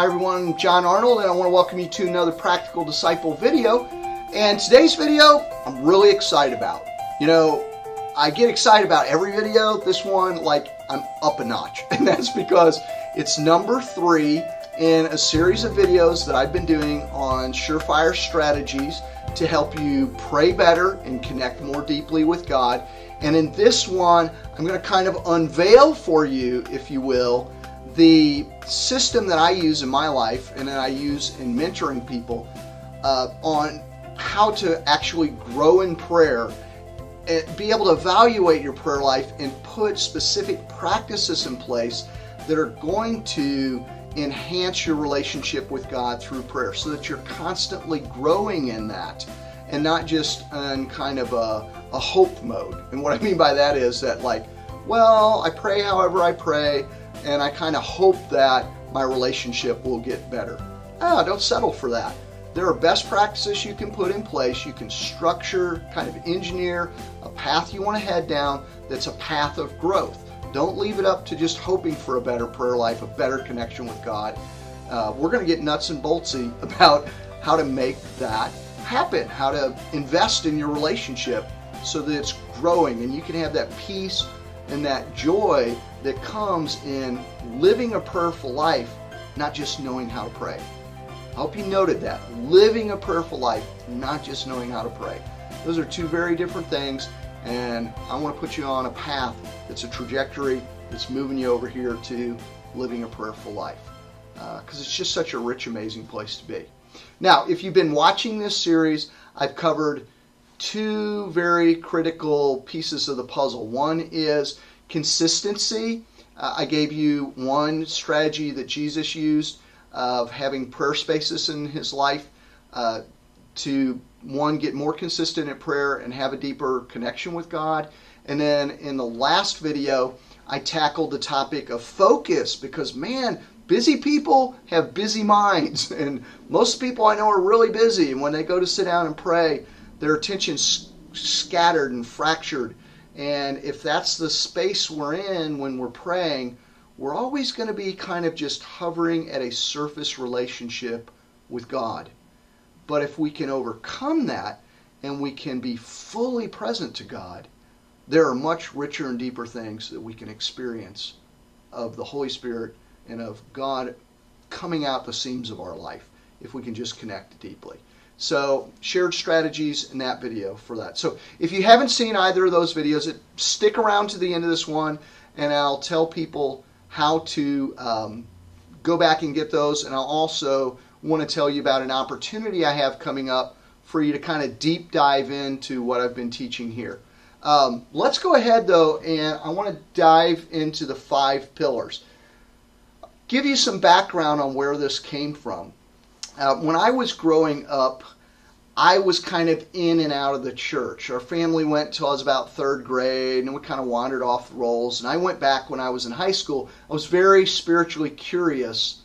Hi everyone, I'm John Arnold, and I want to welcome you to another Practical Disciple video. And today's video, I'm really excited about. You know, I get excited about every video. This one, like, I'm up a notch. And that's because it's number 3 in a series of videos that I've been doing on surefire strategies to help you pray better and connect more deeply with God. And in this one, I'm going to kind of unveil for you, if you will, the system that I use in my life and that I use in mentoring people on how to actually grow in prayer and be able to evaluate your prayer life and put specific practices in place that are going to enhance your relationship with God through prayer so that you're constantly growing in that and not just in kind of a hope mode. And what I mean by that is that, like, well, I pray however I pray, and I kind of hope that my relationship will get better. Don't settle for that. There are best practices you can put in place. You can structure, kind of engineer a path you want to head down that's a path of growth. Don't leave it up to just hoping for a better prayer life, a better connection with God. We're going to get nuts and boltsy about how to make that happen, how to invest in your relationship so that it's growing and you can have that peace and that joy that comes in living a prayerful life, not just knowing how to pray. I hope you noted that. Living a prayerful life, not just knowing how to pray. Those are two very different things, and I want to put you on a path that's a trajectory that's moving you over here to living a prayerful life, because it's just such a rich, amazing place to be. Now, if you've been watching this series, I've covered 2 very critical pieces of the puzzle. One is consistency. I gave you one strategy that Jesus used of having prayer spaces in his life to, one, get more consistent in prayer and have a deeper connection with God. And then in the last video, I tackled the topic of focus because, man, busy people have busy minds. And most people I know are really busy. And when they go to sit down and pray, their attention's scattered and fractured. And if that's the space we're in when we're praying, we're always going to be kind of just hovering at a surface relationship with God. But if we can overcome that and we can be fully present to God, there are much richer and deeper things that we can experience of the Holy Spirit and of God coming out the seams of our life if we can just connect deeply. So, shared strategies in that video for that. So, if you haven't seen either of those videos, stick around to the end of this one, and I'll tell people how to go back and get those. And I'll also want to tell you about an opportunity I have coming up for you to kind of deep dive into what I've been teaching here. Let's go ahead, though, and I want to dive into the 5 pillars. Give you some background on where this came from. When I was growing up, I was kind of in and out of the church. Our family went till I was about 3rd grade, and we kind of wandered off the rolls. And I went back when I was in high school. I was very spiritually curious,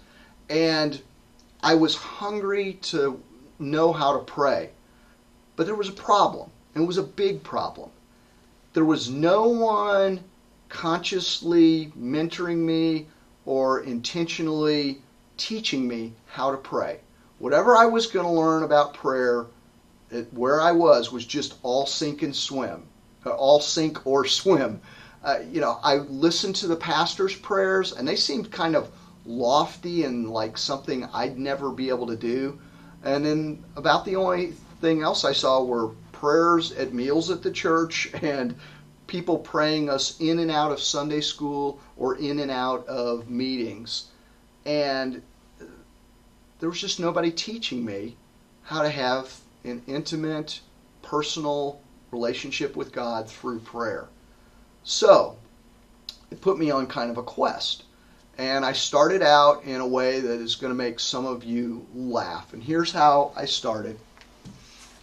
and I was hungry to know how to pray. But there was a problem, and it was a big problem. There was no one consciously mentoring me or intentionally teaching me how to pray. Whatever I was going to learn about prayer, where I was just all sink and swim, all sink or swim. I listened to the pastor's prayers, and they seemed kind of lofty and like something I'd never be able to do. And then about the only thing else I saw were prayers at meals at the church and people praying us in and out of Sunday school or in and out of meetings. And there was just nobody teaching me how to have an intimate, personal relationship with God through prayer. So, it put me on kind of a quest. And I started out in a way that is going to make some of you laugh. And here's how I started.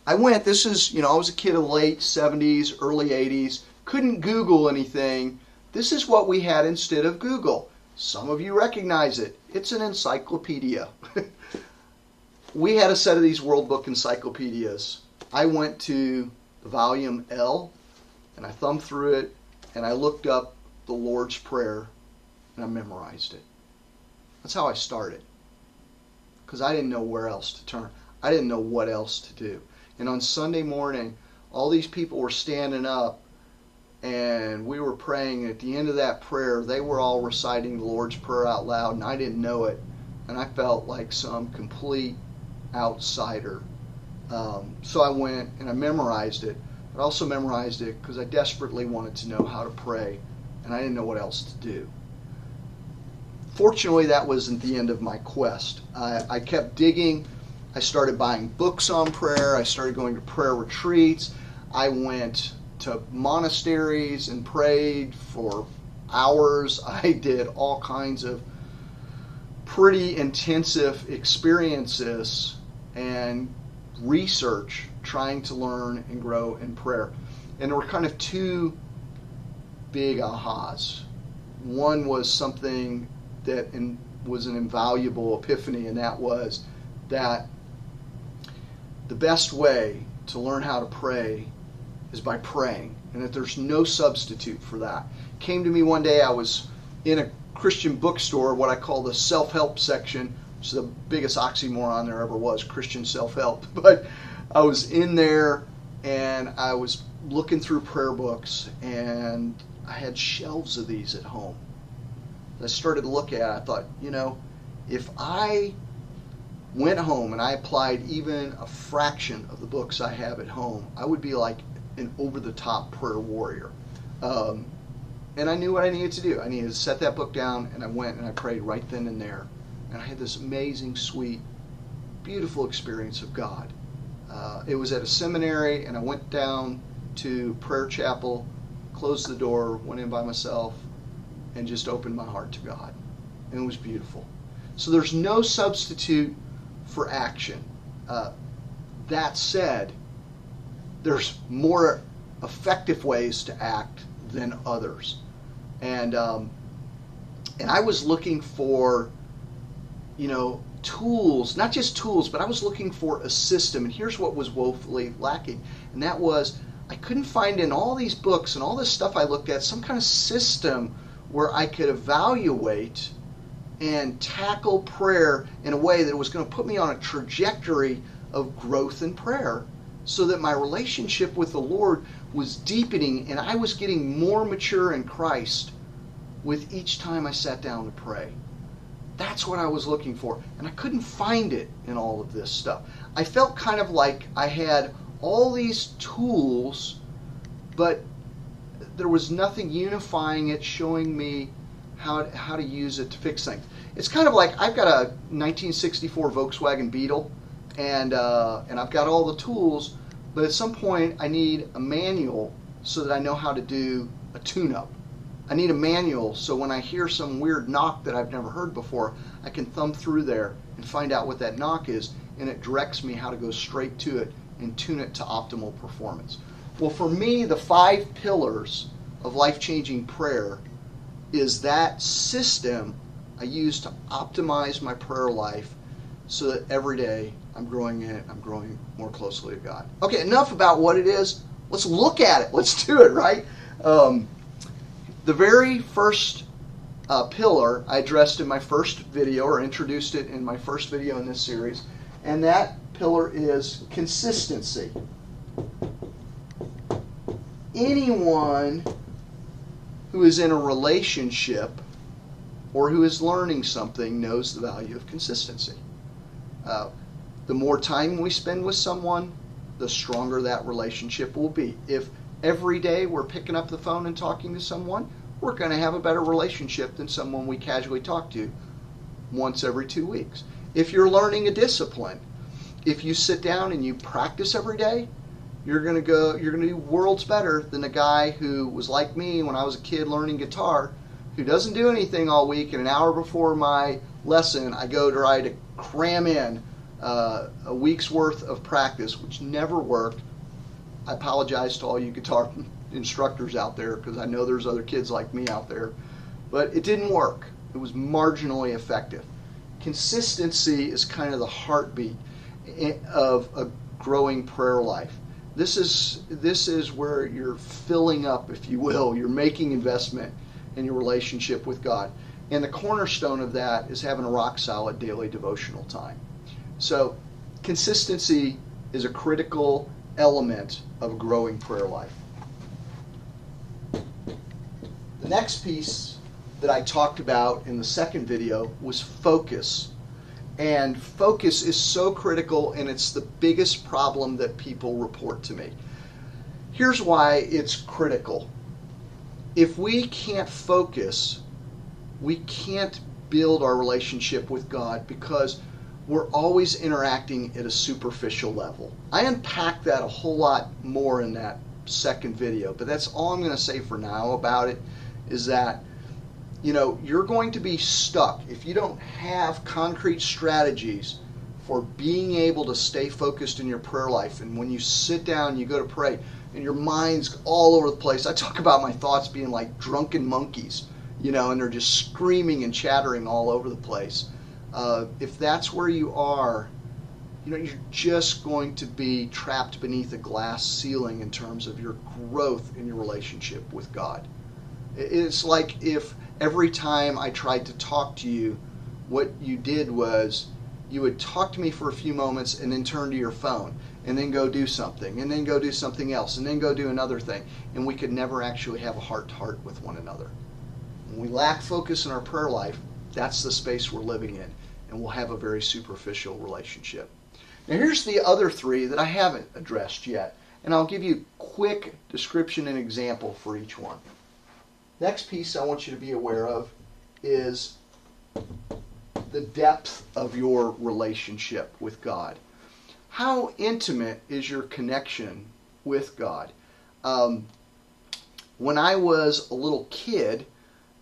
I was a kid of the late 70s, early 80s, couldn't Google anything. This is what we had instead of Google. Some of you recognize it. It's an encyclopedia. We had a set of these World Book encyclopedias. I went to the volume L, and I thumbed through it, and I looked up the Lord's Prayer, and I memorized it. That's how I started. because I didn't know where else to turn. I didn't know what else to do. And on Sunday morning, all these people were standing up and we were praying. At the end of that prayer, they were all reciting the Lord's Prayer out loud, and I didn't know it. And I felt like some complete outsider. So I went and I memorized it. I also memorized it because I desperately wanted to know how to pray, and I didn't know what else to do. Fortunately, that wasn't the end of my quest. I kept digging. I started buying books on prayer. I started going to prayer retreats. I went to monasteries and prayed for hours. I did all kinds of pretty intensive experiences and research trying to learn and grow in prayer. And there were kind of two big ahas. One was something that was an invaluable epiphany, and that was that the best way to learn how to pray is by praying, and that there's no substitute for that. Came to me one day, I was in a Christian bookstore, what I call the self-help section, which is the biggest oxymoron there ever was, Christian self-help. But I was in there and I was looking through prayer books, and I had shelves of these at home. I started to look at it. I thought, if I went home and I applied even a fraction of the books I have at home, I would be like an over-the-top prayer warrior. And I knew what I needed to do. I needed to set that book down, and I went and I prayed right then and there. And I had this amazing, sweet, beautiful experience of God. It was at a seminary, and I went down to prayer chapel, closed the door, went in by myself, and just opened my heart to God. And it was beautiful. So there's no substitute for action. That said, there's more effective ways to act than others. And I was looking for, tools, not just tools, but I was looking for a system. And here's what was woefully lacking. And that was, I couldn't find in all these books and all this stuff I looked at some kind of system where I could evaluate and tackle prayer in a way that was going to put me on a trajectory of growth in prayer, so that my relationship with the Lord was deepening and I was getting more mature in Christ with each time I sat down to pray. That's what I was looking for, and I couldn't find it in all of this stuff. I felt kind of like I had all these tools, but there was nothing unifying it, showing me how to use it to fix things. It's kind of like I've got a 1964 Volkswagen Beetle, and I've got all the tools, but at some point I need a manual so that I know how to do a tune-up. I need a manual so when I hear some weird knock that I've never heard before, I can thumb through there and find out what that knock is, and it directs me how to go straight to it and tune it to optimal performance. Well, for me, the 5 pillars of life-changing prayer is that system I use to optimize my prayer life so that every day I'm growing in it, I'm growing more closely to God. Okay, enough about what it is. Let's look at it. Let's do it, right? The very first pillar I addressed in my first video, or introduced it in my first video in this series, and that pillar is consistency. Anyone who is in a relationship or who is learning something knows the value of consistency. The more time we spend with someone, the stronger that relationship will be. If every day we're picking up the phone and talking to someone, we're going to have a better relationship than someone we casually talk to once every 2 weeks. If you're learning a discipline, if you sit down and you practice every day, you're going to do worlds better than the guy who was like me when I was a kid learning guitar, who doesn't do anything all week, and an hour before my lesson I go to try to cram in a week's worth of practice, which never worked. I apologize to all you guitar instructors out there, because I know there's other kids like me out there, but it didn't work. It was marginally effective. Consistency is kind of the heartbeat of a growing prayer life. This is where you're filling up, if you will. You're making investment in your relationship with God. And the cornerstone of that is having a rock-solid daily devotional time. So consistency is a critical element of a growing prayer life. The next piece that I talked about in the second video was focus. And focus is so critical, and it's the biggest problem that people report to me. Here's why it's critical. If we can't focus, we can't build our relationship with God because we're always interacting at a superficial level. I unpacked that a whole lot more in that second video, but that's all I'm going to say for now about it, is that you're going to be stuck if you don't have concrete strategies for being able to stay focused in your prayer life. And when you sit down, you go to pray, and your mind's all over the place. I talk about my thoughts being like drunken monkeys, and they're just screaming and chattering all over the place. If that's where you are, you're just going to be trapped beneath a glass ceiling in terms of your growth in your relationship with God. It's like if every time I tried to talk to you, what you did was you would talk to me for a few moments and then turn to your phone and then go do something and then go do something else and then go do another thing. And we could never actually have a heart-to-heart with one another. When we lack focus in our prayer life, that's the space we're living in, and we'll have a very superficial relationship. Now here's the other three that I haven't addressed yet, and I'll give you a quick description and example for each one. Next piece I want you to be aware of is the depth of your relationship with God. How intimate is your connection with God? When I was a little kid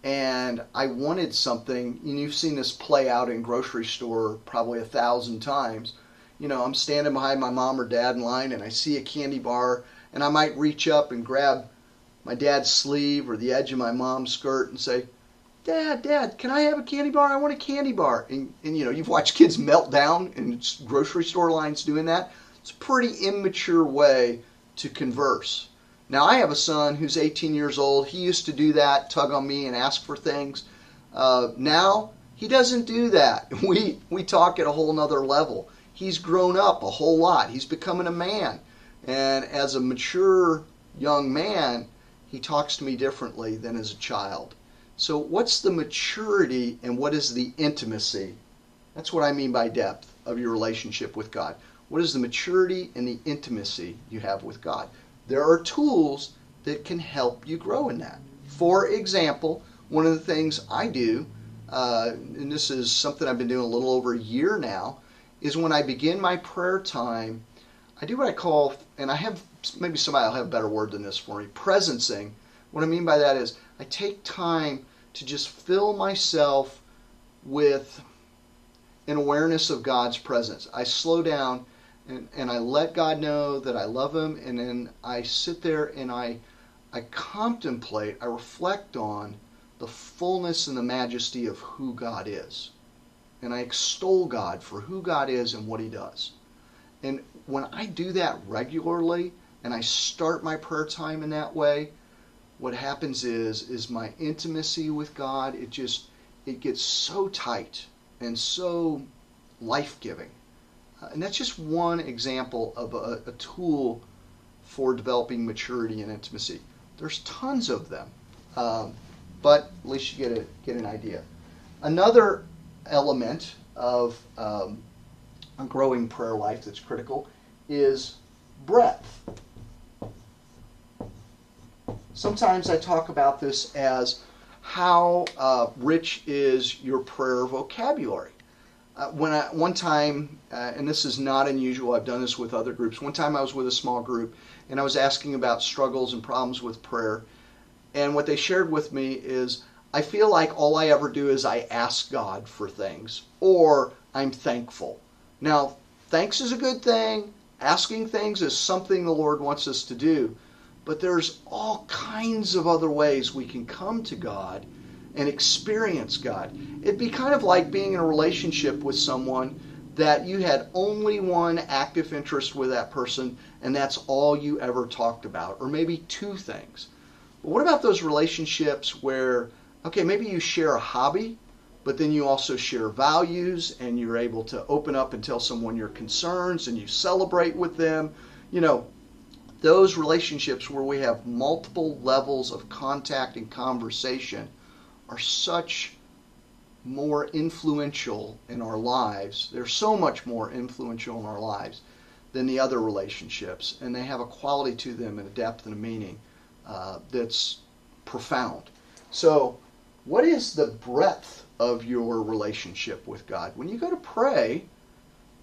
and I wanted something, and you've seen this play out in grocery store probably 1,000 times. I'm standing behind my mom or dad in line and I see a candy bar, and I might reach up and grab my dad's sleeve or the edge of my mom's skirt and say, Dad, can I have a candy bar? I want a candy bar. And you've watched kids melt down in grocery store lines doing that. It's a pretty immature way to converse. Now, I have a son who's 18 years old. He used to do that, tug on me and ask for things. Now, he doesn't do that. We talk at a whole nother level. He's grown up a whole lot. He's becoming a man. And as a mature young man, he talks to me differently than as a child. So what's the maturity and what is the intimacy? That's what I mean by depth of your relationship with God. What is the maturity and the intimacy you have with God? There are tools that can help you grow in that. For example, one of the things I do, and this is something I've been doing a little over a year now, is when I begin my prayer time, I do what I call, and I have, maybe somebody will have a better word than this for me, presencing. What I mean by that is I take time to just fill myself with an awareness of God's presence. I slow down and I let God know that I love Him, and then I sit there and I contemplate, I reflect on the fullness and the majesty of who God is. And I extol God for who God is and what He does. And when I do that regularly and I start my prayer time in that way, what happens is my intimacy with God, it gets so tight and so life-giving. And that's just one example of a tool for developing maturity and intimacy. There's tons of them, but at least you get an idea. Another element of a growing prayer life that's critical is breadth. Sometimes I talk about this as how rich is your prayer vocabulary. One time, and this is not unusual, I've done this with other groups. One time I was with a small group and I was asking about struggles and problems with prayer. And what they shared with me is, I feel like all I ever do is I ask God for things, or I'm thankful. Now, thanks is a good thing. Asking things is something the Lord wants us to do. But there's all kinds of other ways we can come to God and experience God. It'd be kind of like being in a relationship with someone that you had only one active interest with that person, and that's all you ever talked about, or maybe two things. But what about those relationships where, okay, maybe you share a hobby, but then you also share values, and you're able to open up and tell someone your concerns, and you celebrate with them. You know, those relationships where we have multiple levels of contact and conversation are such more influential in our lives. They're so much more influential in our lives than the other relationships, and they have a quality to them and a depth and a meaning that's profound. So what is the breadth of your relationship with God? When you go to pray,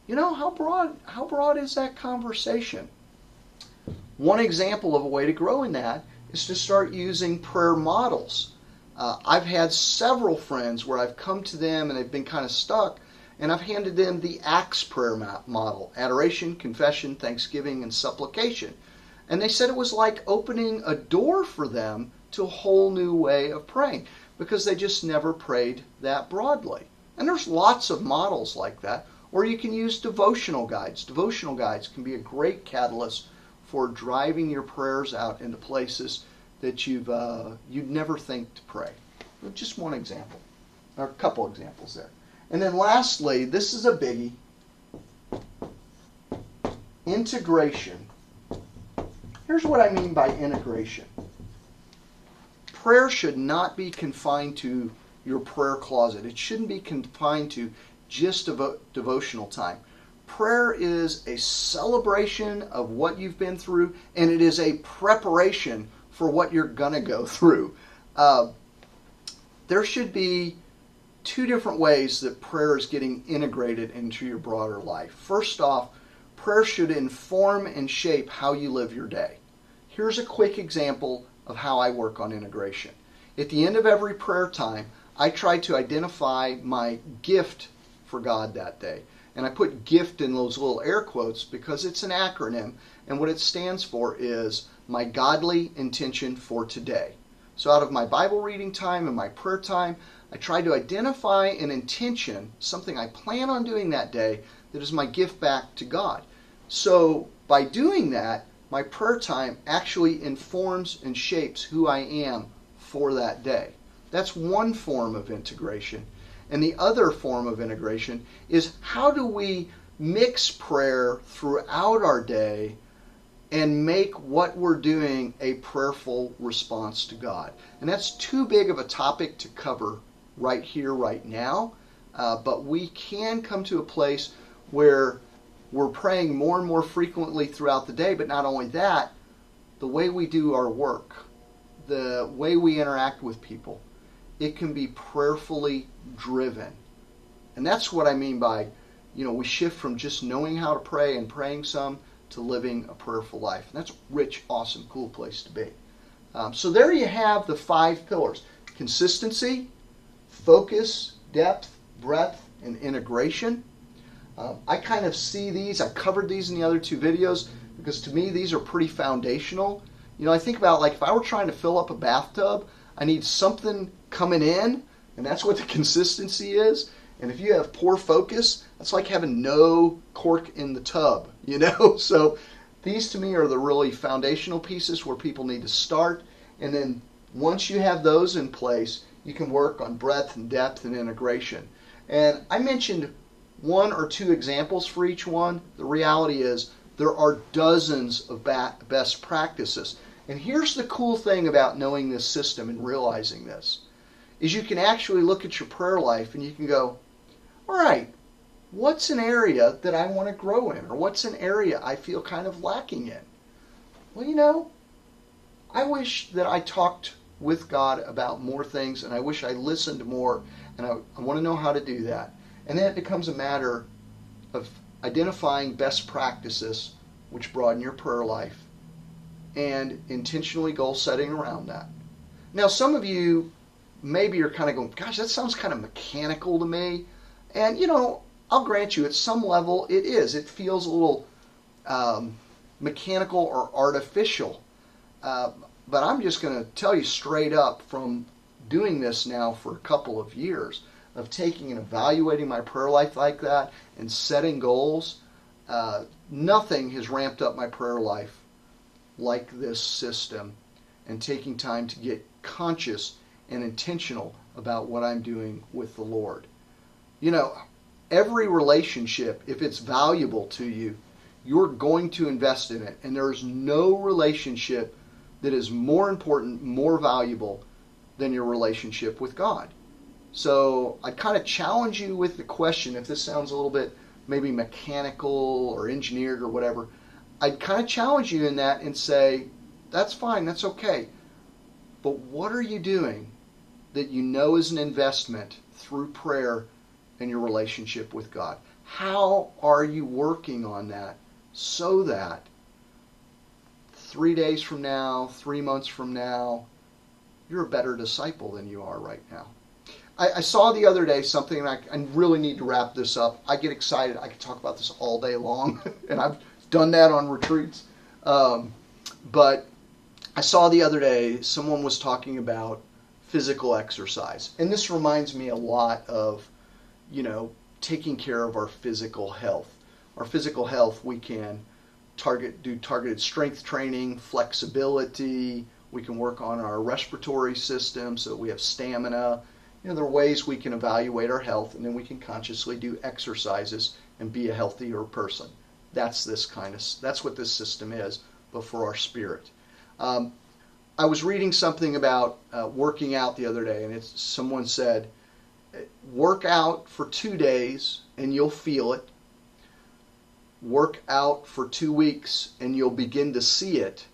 you know, how broad is that conversation? One example of a way to grow in that is to start using prayer models. I've had several friends where I've come to them and they've been kind of stuck, and I've handed them the ACTS prayer model: adoration, confession, thanksgiving, and supplication. And they said it was like opening a door for them to a whole new way of praying, because they just never prayed that broadly. And there's lots of models like that. Or you can use devotional guides. Devotional guides can be a great catalyst for driving your prayers out into places that you'd never think to pray. Just one example, or a couple examples there. And then lastly, this is a biggie: integration. Here's what I mean by integration. Prayer should not be confined to your prayer closet. It shouldn't be confined to just devotional time. Prayer is a celebration of what you've been through, and it is a preparation for what you're going to go through. There should be two different ways that prayer is getting integrated into your broader life. First off, prayer should inform and shape how you live your day. Here's a quick example of how I work on integration. At the end of every prayer time, I try to identify my gift for God that day. And I put gift in those little air quotes because it's an acronym, and what it stands for is my godly intention for today. So out of my Bible reading time and my prayer time, I try to identify an intention, something I plan on doing that day, that is my gift back to God. So by doing that, my prayer time actually informs and shapes who I am for that day. That's one form of integration. And the other form of integration is, how do we mix prayer throughout our day and make what we're doing a prayerful response to God? And that's too big of a topic to cover right here, right now. But we can come to a place where we're praying more and more frequently throughout the day. But not only that, the way we do our work, the way we interact with people, it can be prayerfully driven. And that's what I mean by, we shift from just knowing how to pray and praying some to living a prayerful life. And that's a rich, awesome, cool place to be. So there you have the 5 pillars: consistency, focus, depth, breadth, and integration. I kind of see these, I covered these in the other 2 videos, because to me these are pretty foundational. I think about, like, if I were trying to fill up a bathtub, I need something coming in, and that's what the consistency is. And if you have poor focus, that's like having no cork in the tub, So these to me are the really foundational pieces where people need to start. And then once you have those in place, you can work on breadth and depth and integration. And I mentioned 1 or 2 examples for each one. The reality is there are dozens of best practices. And here's the cool thing about knowing this system and realizing this, is you can actually look at your prayer life and you can go, all right, what's an area that I want to grow in? Or what's an area I feel kind of lacking in? Well, I wish that I talked with God about more things, and I wish I listened more, and I want to know how to do that. And then it becomes a matter of identifying best practices which broaden your prayer life and intentionally goal setting around that. Now, some of you maybe are kind of going, gosh, that sounds kind of mechanical to me. And, I'll grant you, at some level it is. It feels a little mechanical or artificial. But I'm just going to tell you straight up, from doing this now for a couple of years, of taking and evaluating my prayer life like that and setting goals, nothing has ramped up my prayer life like this system, and taking time to get conscious and intentional about what I'm doing with the Lord. You know, every relationship, if it's valuable to you, you're going to invest in it. And there's no relationship that is more important, more valuable than your relationship with God. So I kind of challenge you with the question, if this sounds a little bit maybe mechanical or engineered or whatever, I'd kind of challenge you in that and say, that's fine, that's okay. But what are you doing that you know is an investment through prayer in your relationship with God? How are you working on that so that 3 days from now, 3 months from now, you're a better disciple than you are right now? I saw the other day something, and I really need to wrap this up. I get excited. I could talk about this all day long, and I've done that on retreats. But I saw the other day someone was talking about physical exercise. And this reminds me a lot of, taking care of our physical health. Our physical health, we can do targeted strength training, flexibility. We can work on our respiratory system so that we have stamina. There are ways we can evaluate our health, and then we can consciously do exercises and be a healthier person. That's what this system is, but for our spirit. I was reading something about working out the other day, and someone said, work out for 2 days and you'll feel it. Work out for 2 weeks and you'll begin to see it.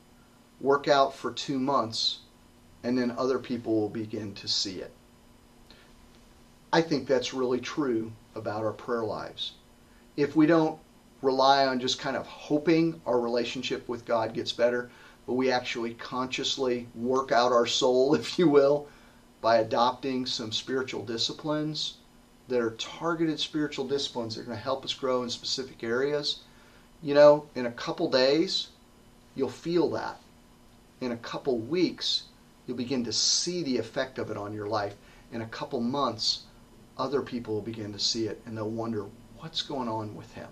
Work out for 2 months and then other people will begin to see it. I think that's really true about our prayer lives. If we don't rely on just kind of hoping our relationship with God gets better, but we actually consciously work out our soul, if you will, by adopting some spiritual disciplines that are targeted spiritual disciplines that are going to help us grow in specific areas, in a couple days, you'll feel that. In a couple weeks, you'll begin to see the effect of it on your life. In a couple months, other people will begin to see it, and they'll wonder, what's going on with him?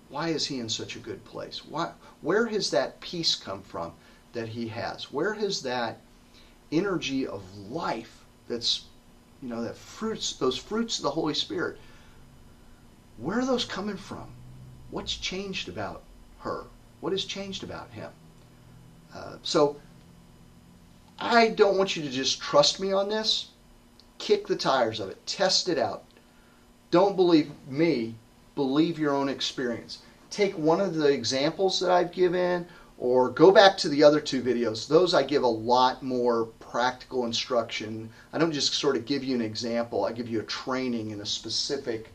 Why is he in such a good place? Where has that peace come from that he has? Where has that energy of life those fruits of the Holy Spirit, where are those coming from? What's changed about her? What has changed about him? So I don't want you to just trust me on this. Kick the tires of it. Test it out. Don't believe me. Believe your own experience. Take one of the examples that I've given, or go back to the other 2 videos. Those I give a lot more practical instruction. I don't just sort of give you an example. I give you a training in a specific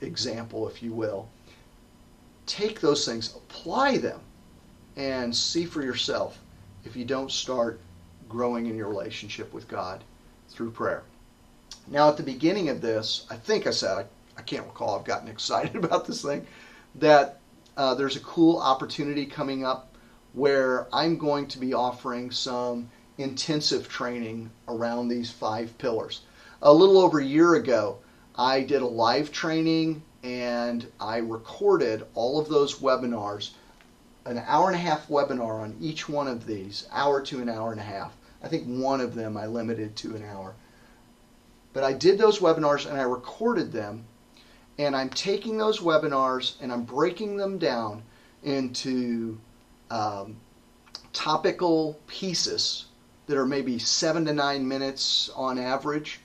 example, if you will. Take those things, apply them, and see for yourself if you don't start growing in your relationship with God through prayer. Now, at the beginning of this, I think I said, I can't recall, I've gotten excited about this thing, that there's a cool opportunity coming up where I'm going to be offering some intensive training around these 5 pillars. A little over a year ago, I did a live training and I recorded all of those webinars, an hour-and-a-half webinar on each one of these, hour to an hour and a half. I think one of them I limited to an hour. But I did those webinars and I recorded them, and I'm taking those webinars and I'm breaking them down into topical pieces that are maybe 7 to 9 minutes on average,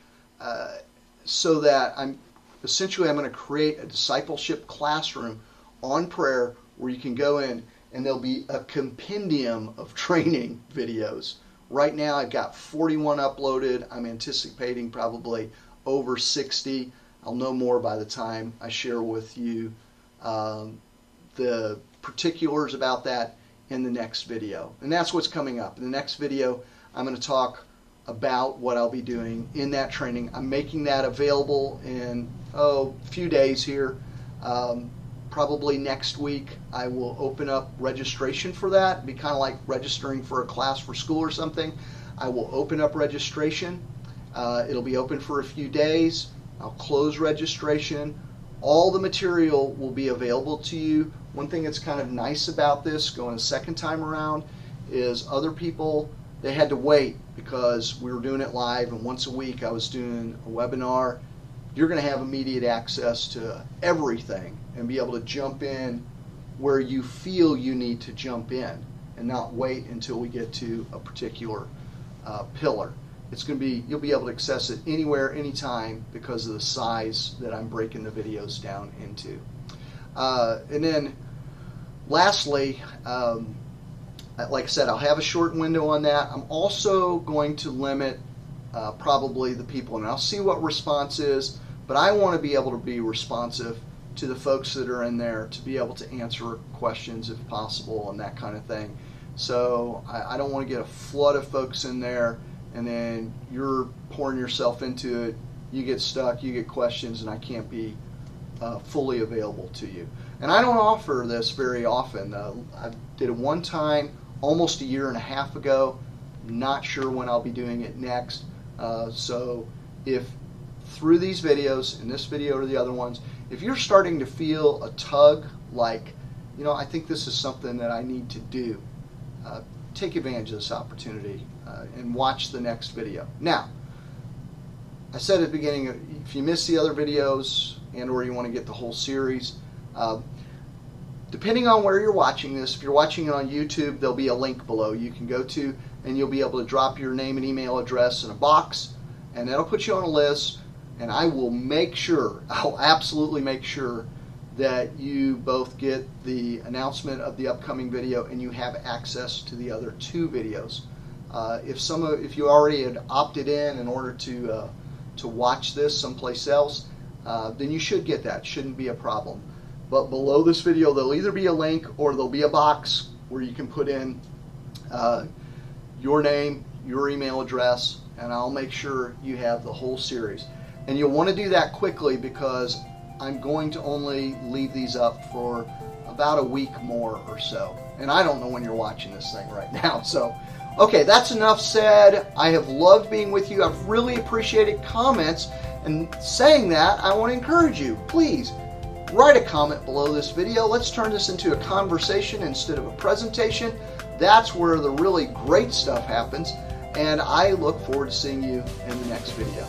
so that I'm going to create a discipleship classroom on prayer where you can go in and there'll be a compendium of training videos. Right now I've got 41 uploaded. I'm anticipating probably over 60. I'll know more by the time I share with you the particulars about that in the next video. And that's what's coming up. In the next video, I'm going to talk about what I'll be doing in that training. I'm making that available in a few days here. Probably next week I will open up registration for that. It'd be kind of like registering for a class for school or something. I will open up registration. It'll be open for a few days. I'll close registration. All the material will be available to you. One thing that's kind of nice about this, going a second time around, is other people they had to wait because we were doing it live, and once a week I was doing a webinar. You're going to have immediate access to everything and be able to jump in where you feel you need to jump in and not wait until we get to a particular pillar. It's going to be, you'll be able to access it anywhere, anytime, because of the size that I'm breaking the videos down into. And then lastly, like I said, I'll have a short window on that. I'm also going to limit probably the people, and I'll see what response is, but I want to be able to be responsive to the folks that are in there, to be able to answer questions if possible and that kind of thing. So I don't want to get a flood of folks in there and then you're pouring yourself into it, you get stuck, you get questions, and I can't be fully available to you. And I don't offer this very often. I did it one time almost a year and a half ago. Not sure when I'll be doing it next. So if through these videos, in this video or the other ones, if you're starting to feel a tug, like, you know, I think this is something that I need to do, take advantage of this opportunity and watch the next video. Now, I said at the beginning, if you miss the other videos and or you want to get the whole series, depending on where you're watching this, if you're watching it on YouTube, there'll be a link below you can go to, and you'll be able to drop your name and email address in a box, and that'll put you on a list, and I will make sure, I'll absolutely make sure that you both get the announcement of the upcoming video and you have access to the other two videos. If you already had opted in order to watch this someplace else, then you should get that. Shouldn't be a problem. But below this video, there'll either be a link or there'll be a box where you can put in your name, your email address, and I'll make sure you have the whole series. And you'll want to do that quickly because I'm going to only leave these up for about a week more or so. And I don't know when you're watching this thing right now. So, okay, that's enough said. I have loved being with you. I've really appreciated comments. And saying that, I want to encourage you, please, write a comment below this video. Let's turn this into a conversation instead of a presentation. That's where the really great stuff happens. And I look forward to seeing you in the next video.